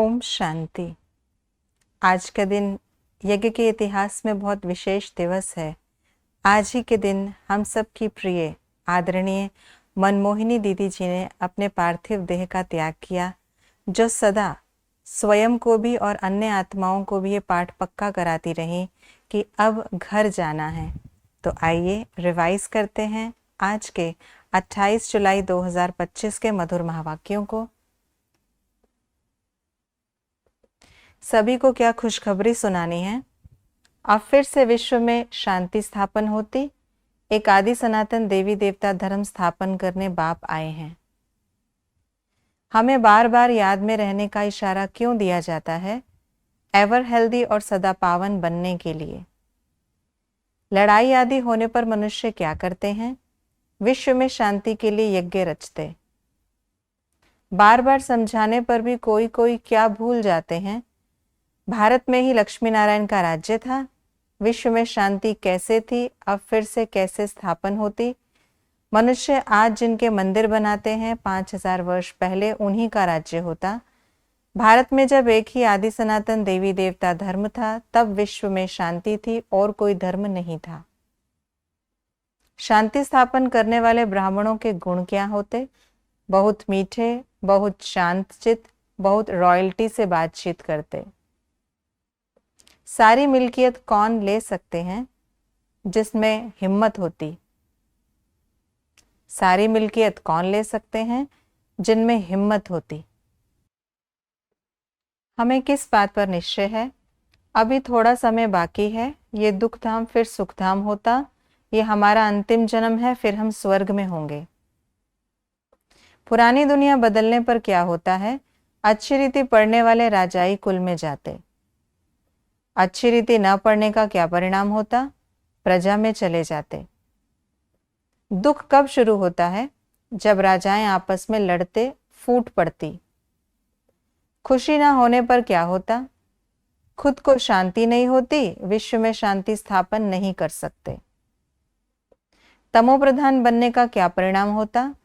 ओम शांति। आज का दिन यज्ञ के इतिहास में बहुत विशेष दिवस है। आज ही के दिन हम सब की प्रिय आदरणीय मनमोहिनी दीदी जी ने अपने पार्थिव देह का त्याग किया, जो सदा स्वयं को भी और अन्य आत्माओं को भी ये पाठ पक्का कराती रही कि अब घर जाना है। तो आइए रिवाइज करते हैं आज के 28 जुलाई 2025 के मधुर महावाक्यों को। सभी को क्या खुशखबरी सुनानी है। अब फिर से विश्व में शांति स्थापन होती। एक आदि सनातन देवी देवता धर्म स्थापन करने बाप आए हैं। हमें बार बार याद में रहने का इशारा क्यों दिया जाता है? एवर हेल्दी और सदा पावन बनने के लिए। लड़ाई आदि होने पर मनुष्य क्या करते हैं? विश्व में शांति के लिए यज्ञ रचते। बार बार समझाने पर भी कोई कोई क्या भूल जाते हैं? भारत में ही लक्ष्मी नारायण का राज्य था। विश्व में शांति कैसे थी, अब फिर से कैसे स्थापन होती? मनुष्य आज जिनके मंदिर बनाते हैं 5000 वर्ष पहले उन्हीं का राज्य होता। भारत में जब एक ही आदि सनातन देवी देवता धर्म था, तब विश्व में शांति थी और कोई धर्म नहीं था। शांति स्थापन करने वाले ब्राह्मणों के गुण क्या होते? बहुत मीठे, बहुत शांतचित्त, बहुत रॉयल्टी से बातचीत करते। सारी मिल्कियत कौन ले सकते हैं? जिसमें हिम्मत होती। सारी मिल्कियत कौन ले सकते हैं? जिनमें हिम्मत होती। हमें किस बात पर निश्चय है? अभी थोड़ा समय बाकी है। ये दुख धाम फिर सुख धाम होता। ये हमारा अंतिम जन्म है, फिर हम स्वर्ग में होंगे। पुरानी दुनिया बदलने पर क्या होता है? अच्छी रीति पढ़ने वाले राजाई कुल में जाते। अच्छी रीति न पढ़ने का क्या परिणाम होता? प्रजा में चले जाते। दुख कब शुरू होता है? जब राजाएं आपस में लड़ते, फूट पड़ती। खुशी ना होने पर क्या होता? खुद को शांति नहीं होती, विश्व में शांति स्थापन नहीं कर सकते। तमोप्रधान बनने का क्या परिणाम होता?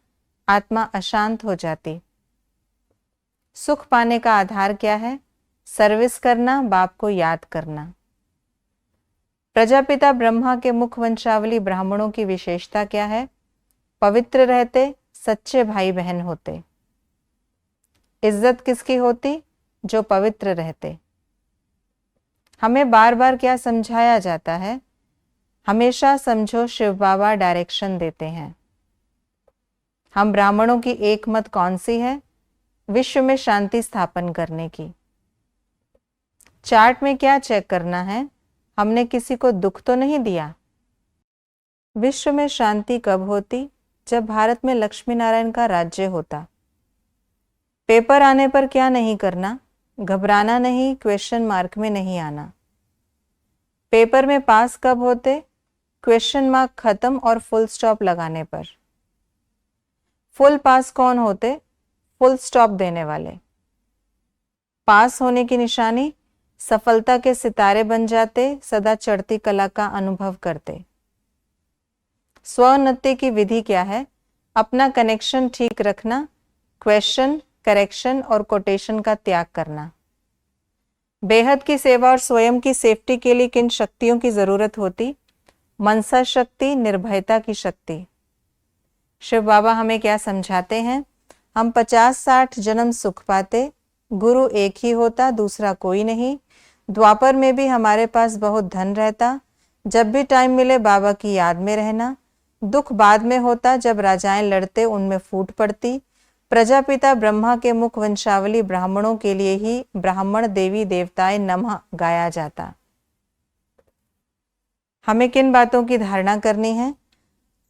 आत्मा अशांत हो जाती। सुख पाने का आधार क्या है? सर्विस करना, बाप को याद करना। प्रजापिता ब्रह्मा के मुख वंशावली ब्राह्मणों की विशेषता क्या है? पवित्र रहते, सच्चे भाई बहन होते। इज्जत किसकी होती? जो पवित्र रहते। हमें बार बार क्या समझाया जाता है? हमेशा समझो शिव बाबा डायरेक्शन देते हैं। हम ब्राह्मणों की एक मत कौन सी है? विश्व में शांति स्थापन करने की। चार्ट में क्या चेक करना है? हमने किसी को दुख तो नहीं दिया। विश्व में शांति कब होती? जब भारत में लक्ष्मी नारायण का राज्य होता। पेपर आने पर क्या नहीं करना? घबराना नहीं, क्वेश्चन मार्क में नहीं आना। पेपर में पास कब होते? क्वेश्चन मार्क खत्म और फुल स्टॉप लगाने पर। फुल पास कौन होते? फुल स्टॉप देने वाले। पास होने की निशानी? सफलता के सितारे बन जाते, सदा चढ़ती कला का अनुभव करते। स्वोन्नति की विधि क्या है? अपना कनेक्शन ठीक रखना, क्वेश्चन, करेक्शन और कोटेशन का त्याग करना। बेहद की सेवा और स्वयं की सेफ्टी के लिए किन शक्तियों की जरूरत होती? मनसा शक्ति, निर्भयता की शक्ति। शिव बाबा हमें क्या समझाते हैं? हम 50-60 जन्म सुख पाते। गुरु एक ही होता, दूसरा कोई नहीं। द्वापर में भी हमारे पास बहुत धन रहता। जब भी टाइम मिले बाबा की याद में रहना। दुख बाद में होता, जब राजाएं लड़ते उनमें फूट पड़ती। प्रजापिता ब्रह्मा के मुख वंशावली ब्राह्मणों के लिए ही ब्राह्मण देवी देवताएं नमः गाया जाता। हमें किन बातों की धारणा करनी है?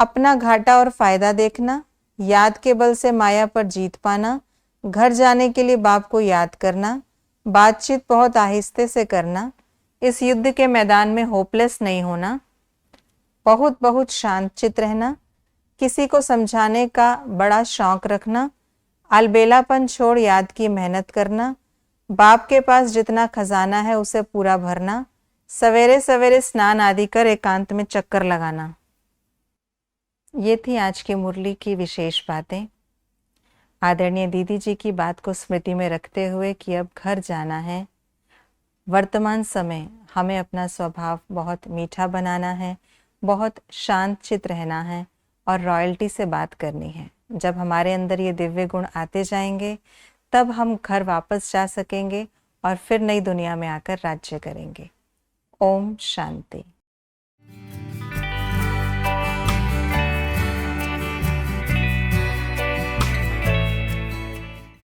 अपना घाटा और फायदा देखना, याद के बल से माया पर जीत पाना, घर जाने के लिए बाप को याद करना, बातचीत बहुत आहिस्ते से करना, इस युद्ध के मैदान में होपलेस नहीं होना, बहुत बहुत शांत चित्त रहना, किसी को समझाने का बड़ा शौक रखना, अलबेलापन छोड़ याद की मेहनत करना, बाप के पास जितना खजाना है उसे पूरा भरना, सवेरे सवेरे स्नान आदि कर एकांत में चक्कर लगाना। ये थी आज की मुरली की विशेष बातें। आदरणीय दीदी जी की बात को स्मृति में रखते हुए कि अब घर जाना है, वर्तमान समय हमें अपना स्वभाव बहुत मीठा बनाना है, बहुत शांत चित रहना है और रॉयल्टी से बात करनी है। जब हमारे अंदर ये दिव्य गुण आते जाएंगे तब हम घर वापस जा सकेंगे और फिर नई दुनिया में आकर राज्य करेंगे। ओम शांति।